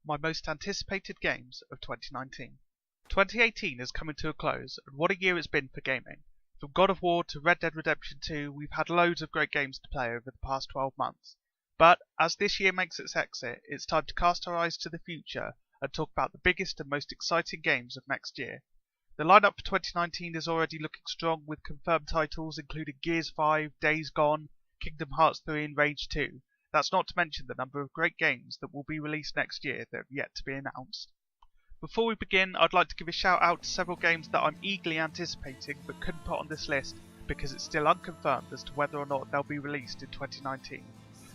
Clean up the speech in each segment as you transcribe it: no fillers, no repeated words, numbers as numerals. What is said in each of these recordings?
my most anticipated games of 2019. 2018 is coming to a close, and what a year it's been for gaming. From God of War to Red Dead Redemption 2, we've had loads of great games to play over the past 12 months. But as this year makes its exit, it's time to cast our eyes to the future and talk about the biggest and most exciting games of next year. The lineup for 2019 is already looking strong, with confirmed titles including Gears 5, Days Gone, Kingdom Hearts 3 and Rage 2. That's not to mention the number of great games that will be released next year that have yet to be announced. Before we begin, I'd like to give a shout out to several games that I'm eagerly anticipating but couldn't put on this list because it's still unconfirmed as to whether or not they'll be released in 2019.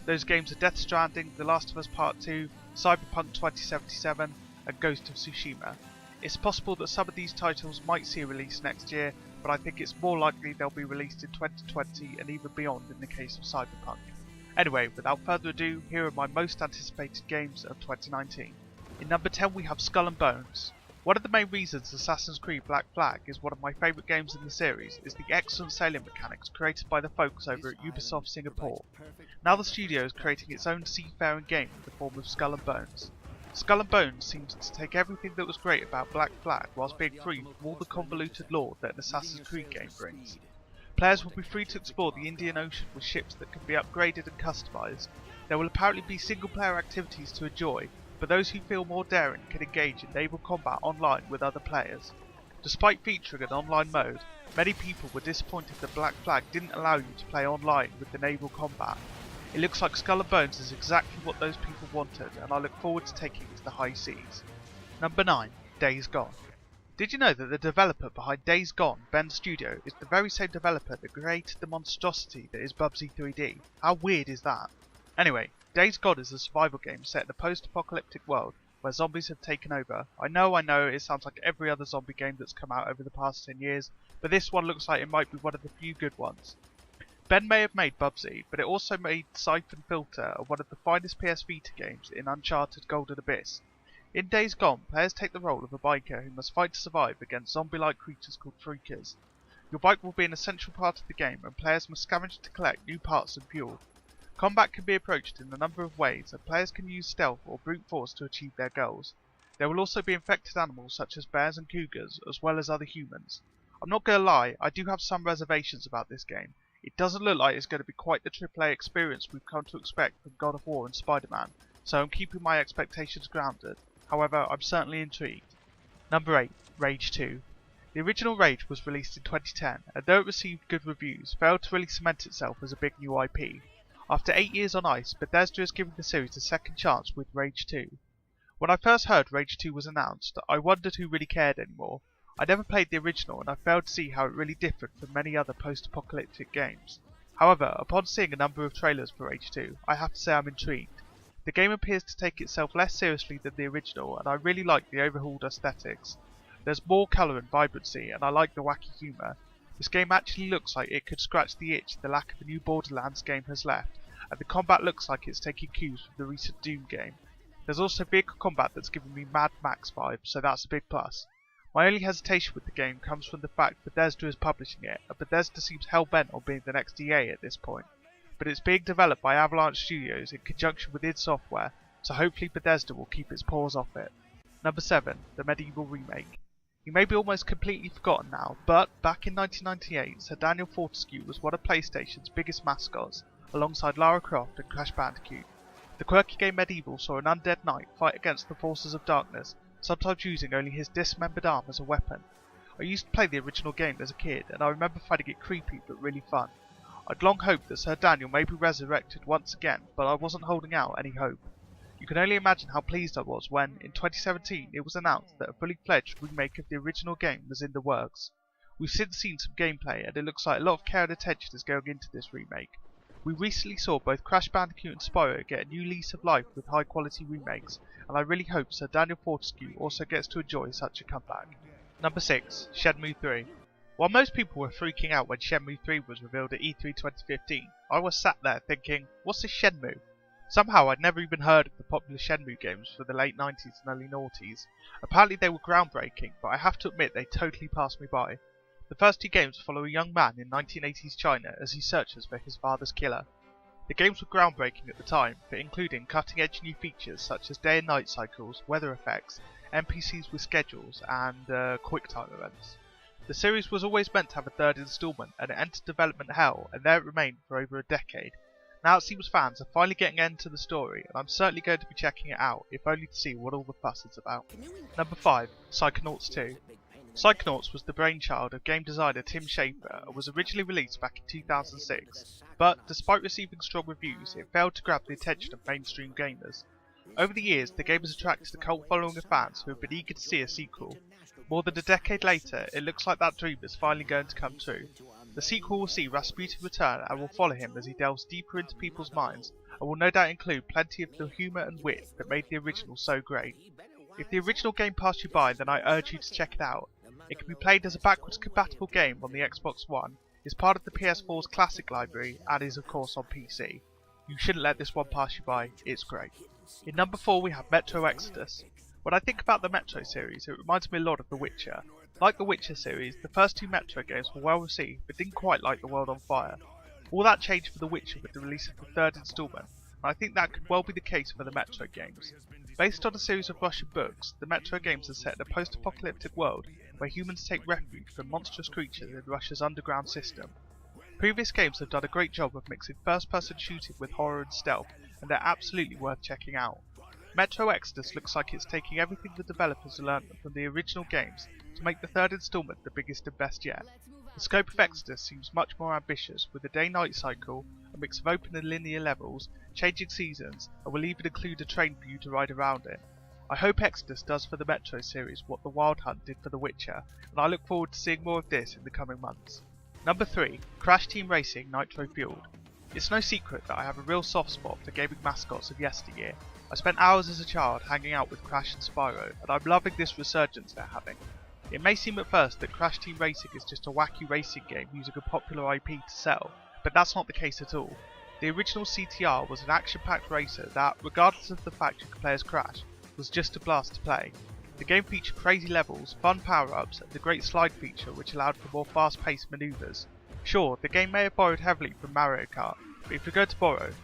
Those games are Death Stranding, The Last of Us Part 2, Cyberpunk 2077 and Ghost of Tsushima. It's possible that some of these titles might see a release next year, but I think it's more likely they'll be released in 2020 and even beyond in the case of Cyberpunk. Anyway, without further ado, here are my most anticipated games of 2019. In number 10 we have Skull and Bones. One of the main reasons Assassin's Creed Black Flag is one of my favourite games in the series is the excellent sailing mechanics created by the folks over at Ubisoft Singapore. Now the studio is creating its own seafaring game in the form of Skull and Bones. Skull and Bones seems to take everything that was great about Black Flag whilst being free from all the convoluted lore that an Assassin's Creed game brings. Players will be free to explore the Indian Ocean with ships that can be upgraded and customised. There will apparently be single player activities to enjoy, but those who feel more daring can engage in naval combat online with other players. Despite featuring an online mode, many people were disappointed that Black Flag didn't allow you to play online with the naval combat. It looks like Skull and Bones is exactly what those people wanted, and I look forward to taking it to the high seas. Number 9. Days Gone. Did you know that the developer behind Days Gone, Bend Studio, is the very same developer that created the monstrosity that is Bubsy 3D? How weird is that? Anyway, Days Gone is a survival game set in a post-apocalyptic world where zombies have taken over. I know, it sounds like every other zombie game that's come out over the past 10 years, but this one looks like it might be one of the few good ones. Ben may have made Bubsy, but it also made Siphon Filter, one of the finest PS Vita games in Uncharted Golden Abyss. In Days Gone, players take the role of a biker who must fight to survive against zombie-like creatures called freakers. Your bike will be an essential part of the game, and players must scavenge to collect new parts and fuel. Combat can be approached in a number of ways, and players can use stealth or brute force to achieve their goals. There will also be infected animals such as bears and cougars, as well as other humans. I'm not going to lie, I do have some reservations about this game. It doesn't look like it's going to be quite the AAA experience we've come to expect from God of War and Spider-Man, so I'm keeping my expectations grounded. However, I'm certainly intrigued. Number 8. Rage 2. The original Rage was released in 2010, and though it received good reviews, failed to really cement itself as a big new IP. After 8 years on ice, Bethesda is giving the series a second chance with Rage 2. When I first heard Rage 2 was announced, I wondered who really cared anymore. I never played the original, and I failed to see how it really differed from many other post-apocalyptic games. However, upon seeing a number of trailers for Rage 2, I have to say I'm intrigued. The game appears to take itself less seriously than the original, and I really like the overhauled aesthetics. There's more colour and vibrancy, and I like the wacky humour. This game actually looks like it could scratch the itch the lack of a new Borderlands game has left, and the combat looks like it's taking cues from the recent Doom game. There's also vehicle combat that's giving me Mad Max vibes, so that's a big plus. My only hesitation with the game comes from the fact Bethesda is publishing it, and Bethesda seems hell-bent on being the next EA at this point. But it's being developed by Avalanche Studios in conjunction with id Software, so hopefully Bethesda will keep its paws off it. Number 7. The Medieval Remake. He may be almost completely forgotten now, but back in 1998, Sir Daniel Fortescue was one of PlayStation's biggest mascots, alongside Lara Croft and Crash Bandicoot. The quirky game Medieval saw an undead knight fight against the forces of darkness, sometimes using only his dismembered arm as a weapon. I used to play the original game as a kid, and I remember finding it creepy but really fun. I'd long hoped that Sir Daniel may be resurrected once again, but I wasn't holding out any hope. You can only imagine how pleased I was when, in 2017, it was announced that a fully fledged remake of the original game was in the works. We've since seen some gameplay, and it looks like a lot of care and attention is going into this remake. We recently saw both Crash Bandicoot and Spyro get a new lease of life with high quality remakes, and I really hope Sir Daniel Fortescue also gets to enjoy such a comeback. Number 6. Shenmue 3. While most people were freaking out when Shenmue 3 was revealed at E3 2015, I was sat there thinking, what's this Shenmue? Somehow I'd never even heard of the popular Shenmue games for the late 90s and early noughties. Apparently they were groundbreaking, but I have to admit they totally passed me by. The first two games follow a young man in 1980s China as he searches for his father's killer. The games were groundbreaking at the time, but including cutting-edge new features such as day and night cycles, weather effects, NPCs with schedules, and quick-time events. The series was always meant to have a third instalment, and it entered development hell, and there it remained for over a decade. Now it seems fans are finally getting an end to the story, and I'm certainly going to be checking it out, if only to see what all the fuss is about. Number 5. Psychonauts 2. Psychonauts was the brainchild of game designer Tim Schafer and was originally released back in 2006, but despite receiving strong reviews, it failed to grab the attention of mainstream gamers. Over the years, the game has attracted a cult following of fans who have been eager to see a sequel. More than a decade later, it looks like that dream is finally going to come true. The sequel will see Rasputin return and will follow him as he delves deeper into people's minds, and will no doubt include plenty of the humour and wit that made the original so great. If the original game passed you by, then I urge you to check it out. It can be played as a backwards compatible game on the Xbox One, is part of the PS4's classic library, and is of course on PC. You shouldn't let this one pass you by, it's great. In number 4 we have Metro Exodus. When I think about the Metro series, it reminds me a lot of The Witcher. Like the Witcher series, the first 2 Metro games were well received, but didn't quite light the world on fire. All that changed for The Witcher with the release of the third instalment, and I think that could well be the case for the Metro games. Based on a series of Russian books, the Metro games are set in a post-apocalyptic world where humans take refuge from monstrous creatures in Russia's underground system. Previous games have done a great job of mixing first-person shooting with horror and stealth, and they're absolutely worth checking out. Metro Exodus looks like it's taking everything the developers learned from the original games to make the third installment the biggest and best yet. The scope of Exodus seems much more ambitious, with a day-night cycle, a mix of open and linear levels, changing seasons, and will even include a train for you to ride around in. I hope Exodus does for the Metro series what the Wild Hunt did for The Witcher, and I look forward to seeing more of this in the coming months. Number 3. Crash Team Racing Nitro Fueled. It's no secret that I have a real soft spot for gaming mascots of yesteryear. I spent hours as a child hanging out with Crash and Spyro, and I'm loving this resurgence they're having. It may seem at first that Crash Team Racing is just a wacky racing game using a popular IP to sell, but that's not the case at all. The original CTR was an action-packed racer that, regardless of the fact you could play as Crash, was just a blast to play. The game featured crazy levels, fun power-ups, and the great slide feature which allowed for more fast-paced manoeuvres. Sure, the game may have borrowed heavily from Mario Kart, but if you're going to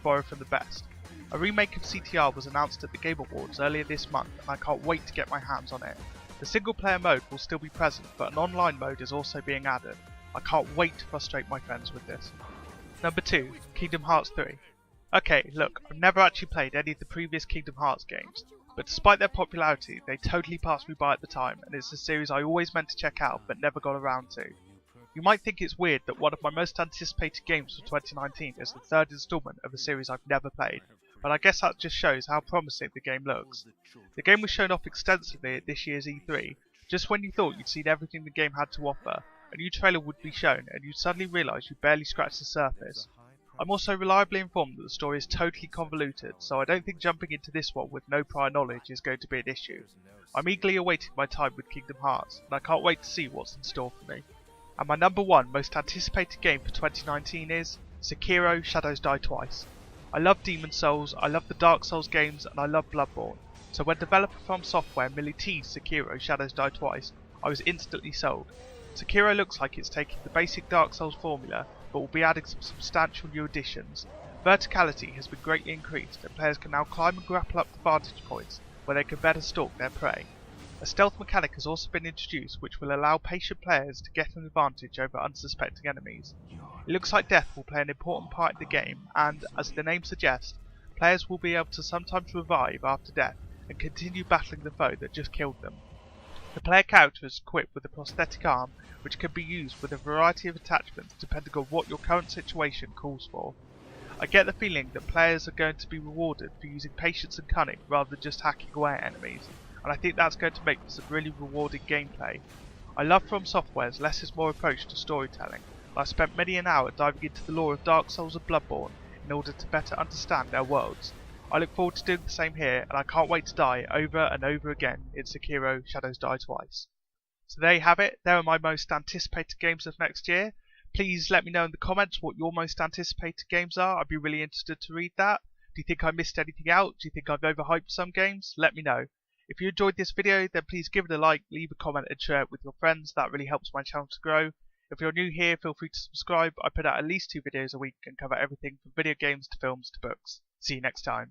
borrow from the best. A remake of CTR was announced at the Game Awards earlier this month, and I can't wait to get my hands on it. The single player mode will still be present, but an online mode is also being added. I can't wait to frustrate my friends with this. Number 2. Kingdom Hearts 3. Okay, look, I've never actually played any of the previous Kingdom Hearts games, but despite their popularity, they totally passed me by at the time, and it's a series I always meant to check out but never got around to. You might think it's weird that one of my most anticipated games for 2019 is the third installment of a series I've never played, but I guess that just shows how promising the game looks. The game was shown off extensively at this year's E3, just when you thought you'd seen everything the game had to offer. A new trailer would be shown, and you'd suddenly realise you barely scratched the surface. I'm also reliably informed that the story is totally convoluted, so I don't think jumping into this one with no prior knowledge is going to be an issue. I'm eagerly awaiting my time with Kingdom Hearts, and I can't wait to see what's in store for me. And my number 1 most anticipated game for 2019 is Sekiro: Shadows Die Twice. I love Demon Souls, I love the Dark Souls games, and I love Bloodborne, so when developer From Software merely teased Sekiro: Shadows Die Twice, I was instantly sold. Sekiro looks like it's taking the basic Dark Souls formula, but will be adding some substantial new additions. Verticality has been greatly increased, and players can now climb and grapple up to vantage points, where they can better stalk their prey. A stealth mechanic has also been introduced which will allow patient players to get an advantage over unsuspecting enemies. It looks like death will play an important part in the game, and, as the name suggests, players will be able to sometimes revive after death and continue battling the foe that just killed them. The player character is equipped with a prosthetic arm which can be used with a variety of attachments depending on what your current situation calls for. I get the feeling that players are going to be rewarded for using patience and cunning rather than just hacking away at enemies, and I think that's going to make for some really rewarding gameplay. I love From Software's less is more approach to storytelling, and I've spent many an hour diving into the lore of Dark Souls and Bloodborne in order to better understand their worlds. I look forward to doing the same here, and I can't wait to die over and over again in Sekiro: Shadows Die Twice. So there you have it, there are my most anticipated games of next year. Please let me know in the comments what your most anticipated games are, I'd be really interested to read that. Do you think I missed anything out? Do you think I've overhyped some games? Let me know. If you enjoyed this video, then please give it a like, leave a comment and share it with your friends, that really helps my channel to grow. If you're new here, feel free to subscribe. I put out at least 2 videos a week and cover everything from video games to films to books. See you next time.